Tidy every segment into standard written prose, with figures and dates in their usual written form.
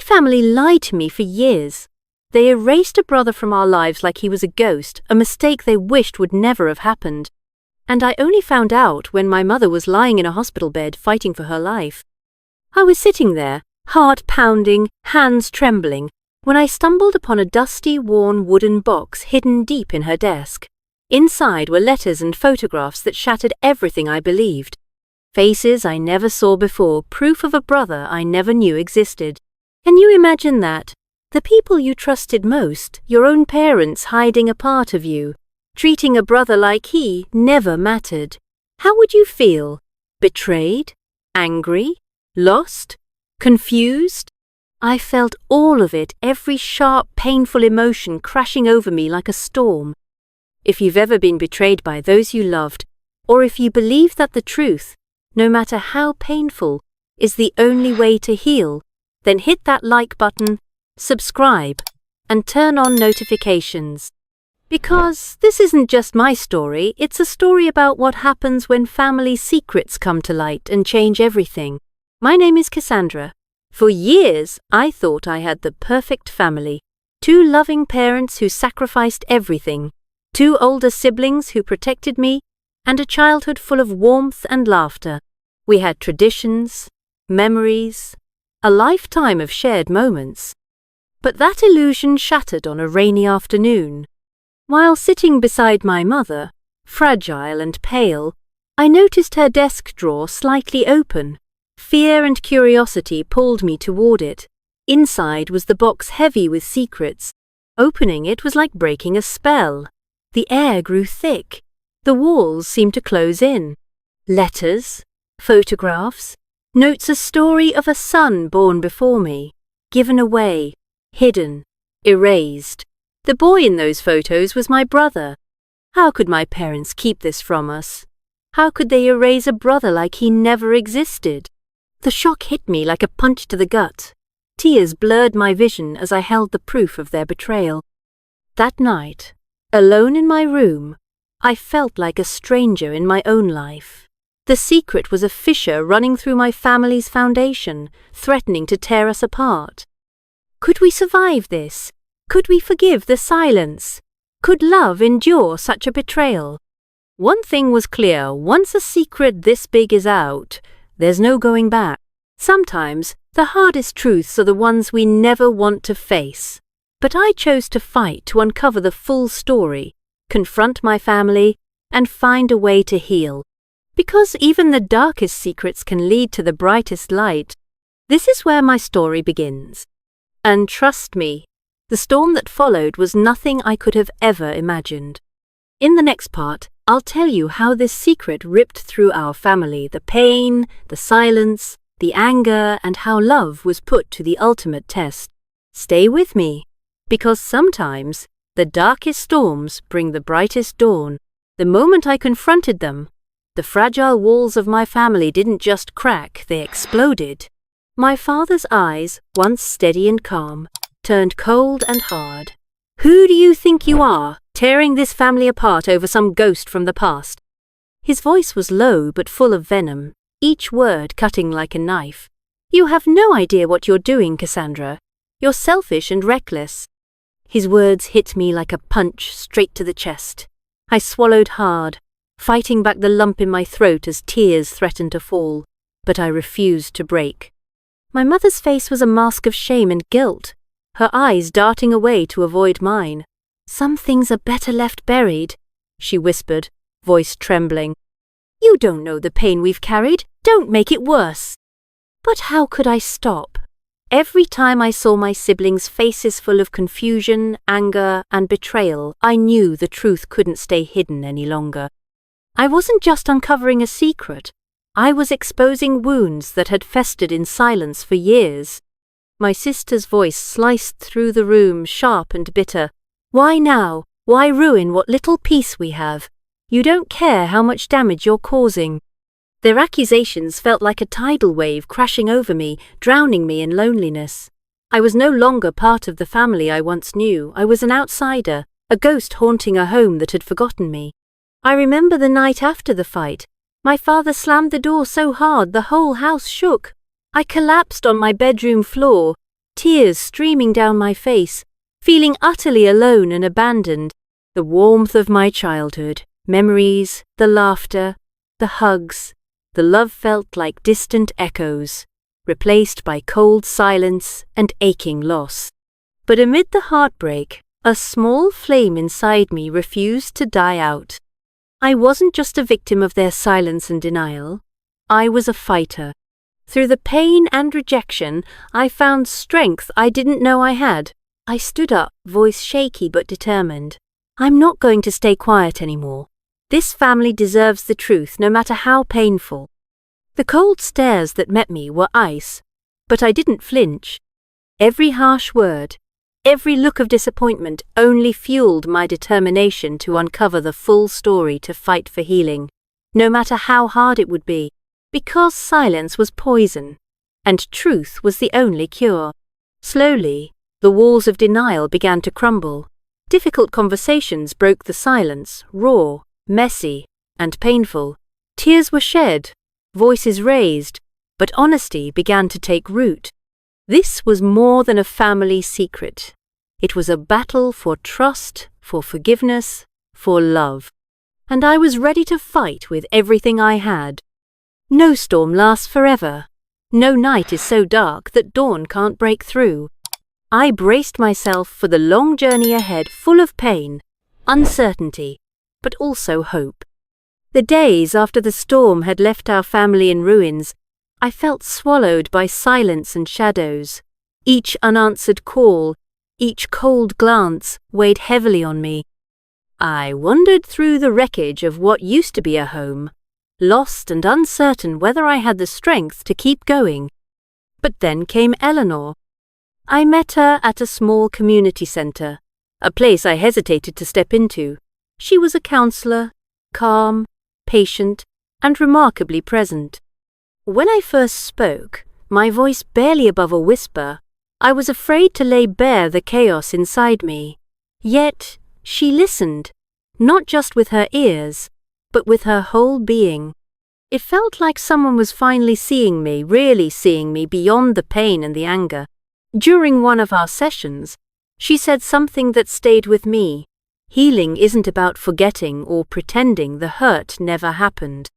family lied to me for years. They erased a brother from our lives like he was a ghost, a mistake they wished would never have happened. And I only found out when my mother was lying in a hospital bed fighting for her life. I was sitting there, heart pounding, hands trembling, when I stumbled upon a dusty, worn wooden box hidden deep in her desk. Inside were letters and photographs that shattered everything I believed. Faces I never saw before, proof of a brother I never knew existed. Can you imagine that? The people you trusted most, your own parents hiding a part of you, treating a brother like he never mattered. How would you feel? Betrayed? Angry? Lost? Confused? I felt all of it, every sharp, painful emotion crashing over me like a storm. If you've ever been betrayed by those you loved, or if you believe that the truth, no matter how painful, is the only way to heal, then hit that like button, subscribe, and turn on notifications. Because this isn't just my story, it's a story about what happens when family secrets come to light and change everything. My name is Cassandra. For years, I thought I had the perfect family. 2 loving parents who sacrificed everything, 2 older siblings who protected me, and a childhood full of warmth and laughter. We had traditions, memories, a lifetime of shared moments. But that illusion shattered on a rainy afternoon. While sitting beside my mother, fragile and pale, I noticed her desk drawer slightly open. Fear and curiosity pulled me toward it. Inside was the box heavy with secrets. Opening it was like breaking a spell. The air grew thick. The walls seemed to close in. Letters, photographs, notes a story of a son born before me, given away, hidden, erased. The boy in those photos was my brother. How could my parents keep this from us? How could they erase a brother like he never existed? The shock hit me like a punch to the gut. Tears blurred my vision as I held the proof of their betrayal. That night, alone in my room, I felt like a stranger in my own life. The secret was a fissure running through my family's foundation, threatening to tear us apart. Could we survive this? Could we forgive the silence? Could love endure such a betrayal? One thing was clear: once a secret this big is out, there's no going back. Sometimes, the hardest truths are the ones we never want to face. But I chose to fight to uncover the full story, confront my family, and find a way to heal. Because even the darkest secrets can lead to the brightest light. This is where my story begins. And trust me, the storm that followed was nothing I could have ever imagined. In the next part, I'll tell you how this secret ripped through our family, the pain, the silence, the anger, and how love was put to the ultimate test. Stay with me, because sometimes the darkest storms bring the brightest dawn. The moment I confronted them, the fragile walls of my family didn't just crack, they exploded. My father's eyes, once steady and calm, turned cold and hard. Who do you think you are, tearing this family apart over some ghost from the past? His voice was low but full of venom, each word cutting like a knife. You have no idea what you're doing, Cassandra. You're selfish and reckless. His words hit me like a punch straight to the chest. I swallowed hard, fighting back the lump in my throat as tears threatened to fall, but I refused to break. My mother's face was a mask of shame and guilt, her eyes darting away to avoid mine. Some things are better left buried, she whispered, voice trembling. You don't know the pain we've carried. Don't make it worse. But how could I stop? Every time I saw my siblings' faces full of confusion, anger, and betrayal, I knew the truth couldn't stay hidden any longer. I wasn't just uncovering a secret. I was exposing wounds that had festered in silence for years. My sister's voice sliced through the room, sharp and bitter. Why now? Why ruin what little peace we have? You don't care how much damage you're causing. Their accusations felt like a tidal wave crashing over me, drowning me in loneliness. I was no longer part of the family I once knew. I was an outsider, a ghost haunting a home that had forgotten me. I remember the night after the fight. My father slammed the door so hard the whole house shook. I collapsed on my bedroom floor, tears streaming down my face, feeling utterly alone and abandoned. The warmth of my childhood, memories, the laughter, the hugs, the love felt like distant echoes, replaced by cold silence and aching loss. But amid the heartbreak, a small flame inside me refused to die out. I wasn't just a victim of their silence and denial. I was a fighter. Through the pain and rejection, I found strength I didn't know I had. I stood up, voice shaky but determined. I'm not going to stay quiet anymore. This family deserves the truth, no matter how painful. The cold stares that met me were ice, but I didn't flinch. Every harsh word, every look of disappointment only fueled my determination to uncover the full story, to fight for healing, no matter how hard it would be, because silence was poison, and truth was the only cure. Slowly, the walls of denial began to crumble. Difficult conversations broke the silence, raw, messy, and painful. Tears were shed, voices raised, but honesty began to take root. This was more than a family secret. It was a battle for trust, for forgiveness, for love. And I was ready to fight with everything I had. No storm lasts forever. No night is so dark that dawn can't break through. I braced myself for the long journey ahead, full of pain, uncertainty, but also hope. The days after the storm had left our family in ruins, I felt swallowed by silence and shadows. Each unanswered call, each cold glance weighed heavily on me. I wandered through the wreckage of what used to be a home, lost and uncertain whether I had the strength to keep going. But then came Eleanor. I met her at a small community centre, a place I hesitated to step into. She was a counsellor, calm, patient, and remarkably present. When I first spoke, my voice barely above a whisper, I was afraid to lay bare the chaos inside me. Yet she listened, not just with her ears, but with her whole being. It felt like someone was finally seeing me, really seeing me beyond the pain and the anger. During one of our sessions, she said something that stayed with me. Healing isn't about forgetting or pretending the hurt never happened.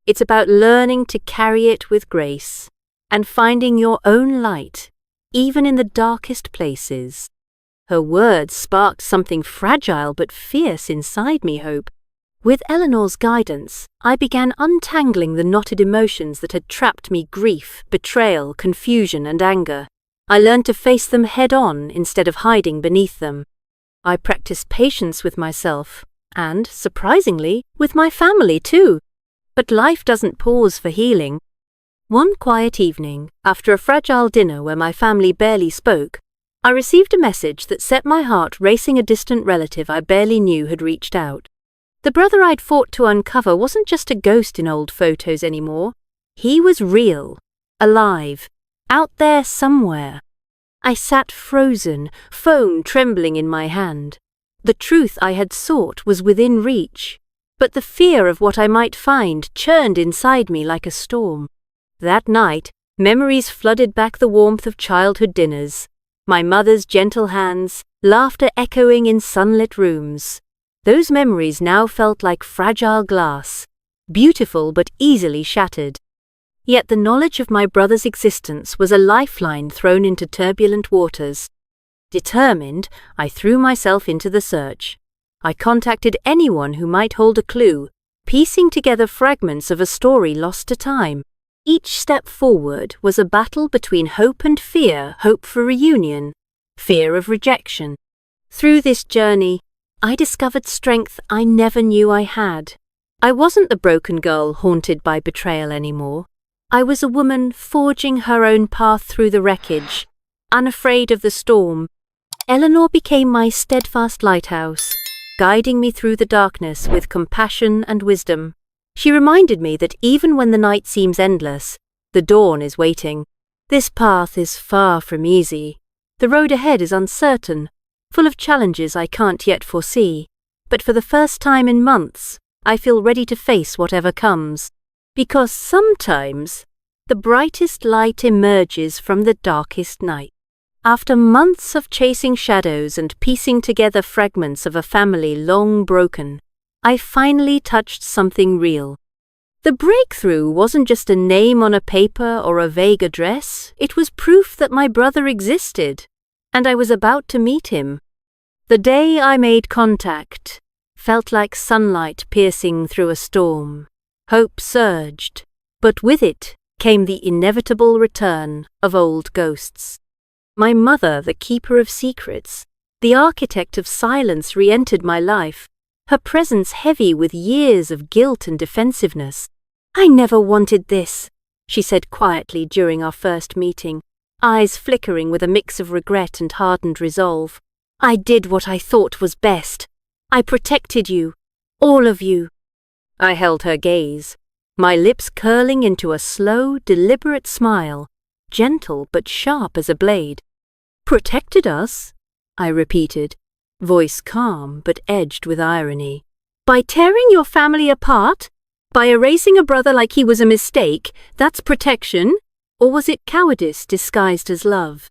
It's about learning to carry it with grace and finding your own light, even in the darkest places. Her words sparked something fragile but fierce inside me, hope. With Eleanor's guidance, I began untangling the knotted emotions that had trapped me: grief, betrayal, confusion, and anger. I learned to face them head-on instead of hiding beneath them. I practiced patience with myself and, surprisingly, with my family too. But life doesn't pause for healing. One quiet evening, after a fragile dinner where my family barely spoke, I received a message that set my heart racing. A distant relative I barely knew had reached out. The brother I'd fought to uncover wasn't just a ghost in old photos anymore. He was real, alive, out there somewhere. I sat frozen, phone trembling in my hand. The truth I had sought was within reach, but the fear of what I might find churned inside me like a storm. That night, memories flooded back: the warmth of childhood dinners, my mother's gentle hands, laughter echoing in sunlit rooms. Those memories now felt like fragile glass, beautiful but easily shattered. Yet the knowledge of my brother's existence was a lifeline thrown into turbulent waters. Determined, I threw myself into the search. I contacted anyone who might hold a clue, piecing together fragments of a story lost to time. Each step forward was a battle between hope and fear: hope for reunion, fear of rejection. Through this journey, I discovered strength I never knew I had. I wasn't the broken girl haunted by betrayal anymore. I was a woman forging her own path through the wreckage, unafraid of the storm. Eleanor became my steadfast lighthouse, guiding me through the darkness with compassion and wisdom. She reminded me that even when the night seems endless, the dawn is waiting. This path is far from easy. The road ahead is uncertain, full of challenges I can't yet foresee. But for the first time in months, I feel ready to face whatever comes. Because sometimes, the brightest light emerges from the darkest night. After months of chasing shadows and piecing together fragments of a family long broken, I finally touched something real. The breakthrough wasn't just a name on a paper or a vague address, it was proof that my brother existed, and I was about to meet him. The day I made contact felt like sunlight piercing through a storm. Hope surged, but with it came the inevitable return of old ghosts. My mother, the keeper of secrets, the architect of silence, re-entered my life, her presence heavy with years of guilt and defensiveness. "I never wanted this," she said quietly during our first meeting, eyes flickering with a mix of regret and hardened resolve. "I did what I thought was best. I protected you, all of you." I held her gaze, my lips curling into a slow, deliberate smile, gentle but sharp as a blade. "Protected us?" I repeated, voice calm but edged with irony. "By tearing your family apart? By erasing a brother like he was a mistake, that's protection? Or was it cowardice disguised as love?"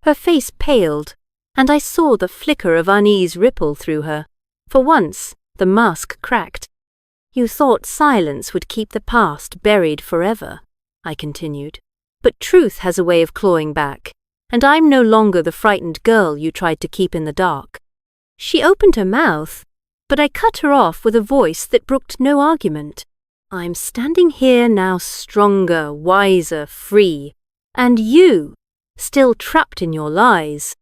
Her face paled, and I saw the flicker of unease ripple through her. For once, the mask cracked. "You thought silence would keep the past buried forever," I continued. "But truth has a way of clawing back, and I'm no longer the frightened girl you tried to keep in the dark." She opened her mouth, but I cut her off with a voice that brooked no argument. "I'm standing here now stronger, wiser, free, and you, still trapped in your lies."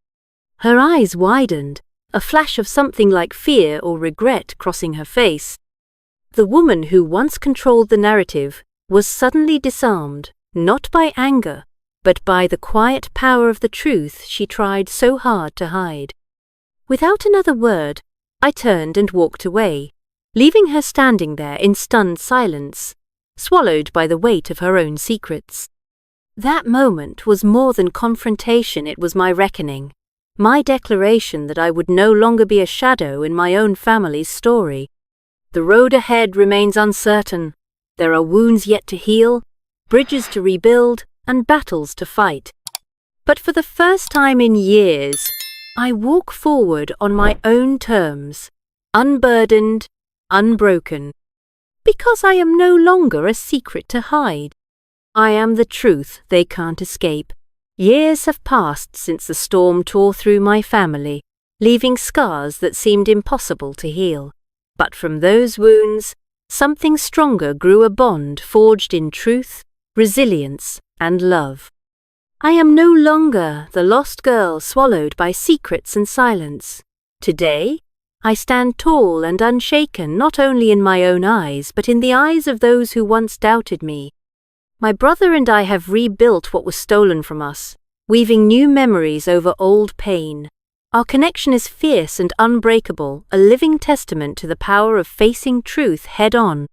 Her eyes widened, a flash of something like fear or regret crossing her face. The woman who once controlled the narrative was suddenly disarmed, not by anger, but by the quiet power of the truth she tried so hard to hide. Without another word, I turned and walked away, leaving her standing there in stunned silence, swallowed by the weight of her own secrets. That moment was more than confrontation, it was my reckoning, my declaration that I would no longer be a shadow in my own family's story. The road ahead remains uncertain. There are wounds yet to heal, bridges to rebuild, and battles to fight. But for the first time in years, I walk forward on my own terms, unburdened, unbroken, because I am no longer a secret to hide. I am the truth they can't escape. Years have passed since the storm tore through my family, leaving scars that seemed impossible to heal. But from those wounds, something stronger grew, a bond forged in truth, resilience, and love. I am no longer the lost girl swallowed by secrets and silence. Today, I stand tall and unshaken not only in my own eyes but in the eyes of those who once doubted me. My brother and I have rebuilt what was stolen from us, weaving new memories over old pain. Our connection is fierce and unbreakable, a living testament to the power of facing truth head-on.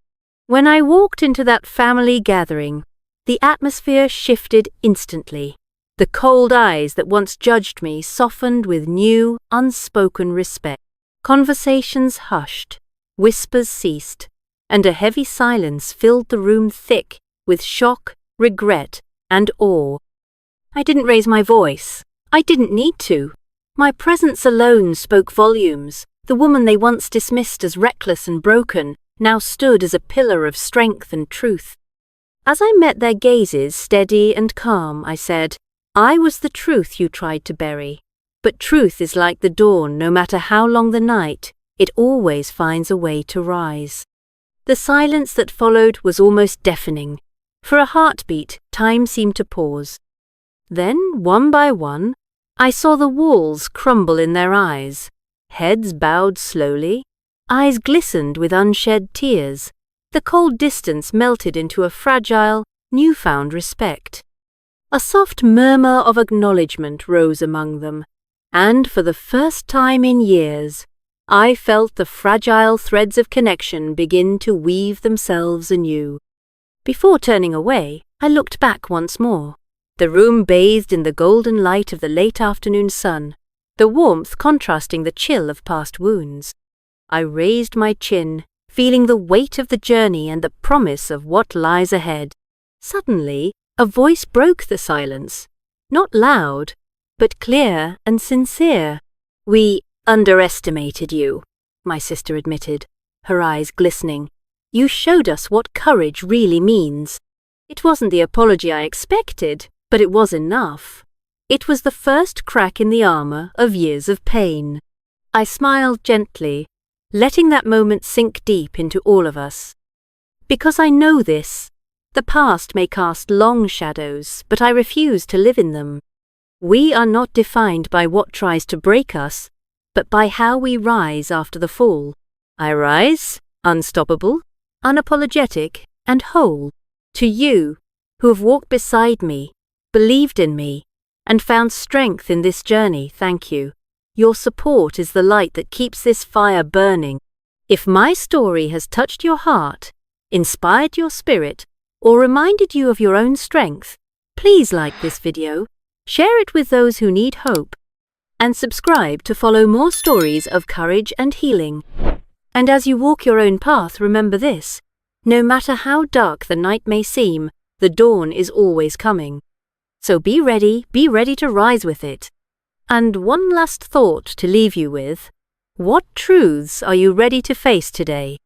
When I walked into that family gathering, the atmosphere shifted instantly. The cold eyes that once judged me softened with new, unspoken respect. Conversations hushed, whispers ceased, and a heavy silence filled the room thick with shock, regret, and awe. I didn't raise my voice. I didn't need to. My presence alone spoke volumes. The woman they once dismissed as reckless and broken now stood as a pillar of strength and truth. As I met their gazes, steady and calm, I said, "I was the truth you tried to bury. But truth is like the dawn, no matter how long the night, it always finds a way to rise." The silence that followed was almost deafening. For a heartbeat, time seemed to pause. Then, one by one, I saw the walls crumble in their eyes. Heads bowed slowly, eyes glistened with unshed tears. The cold distance melted into a fragile, newfound respect. A soft murmur of acknowledgement rose among them, and for the first time in years, I felt the fragile threads of connection begin to weave themselves anew. Before turning away, I looked back once more. The room bathed in the golden light of the late afternoon sun, the warmth contrasting the chill of past wounds. I raised my chin, feeling the weight of the journey and the promise of what lies ahead. Suddenly, a voice broke the silence. Not loud, but clear and sincere. "We underestimated you," my sister admitted, her eyes glistening. "You showed us what courage really means." It wasn't the apology I expected, but it was enough. It was the first crack in the armor of years of pain. I smiled gently, letting that moment sink deep into all of us. Because I know this, the past may cast long shadows, but I refuse to live in them. We are not defined by what tries to break us, but by how we rise after the fall. I rise, unstoppable, unapologetic, and whole. To you, who have walked beside me, believed in me, and found strength in this journey, thank you. Your support is the light that keeps this fire burning. If my story has touched your heart, inspired your spirit, or reminded you of your own strength, please like this video, share it with those who need hope, and subscribe to follow more stories of courage and healing. And as you walk your own path, remember this: no matter how dark the night may seem, the dawn is always coming. So be ready to rise with it. And one last thought to leave you with: what truths are you ready to face today?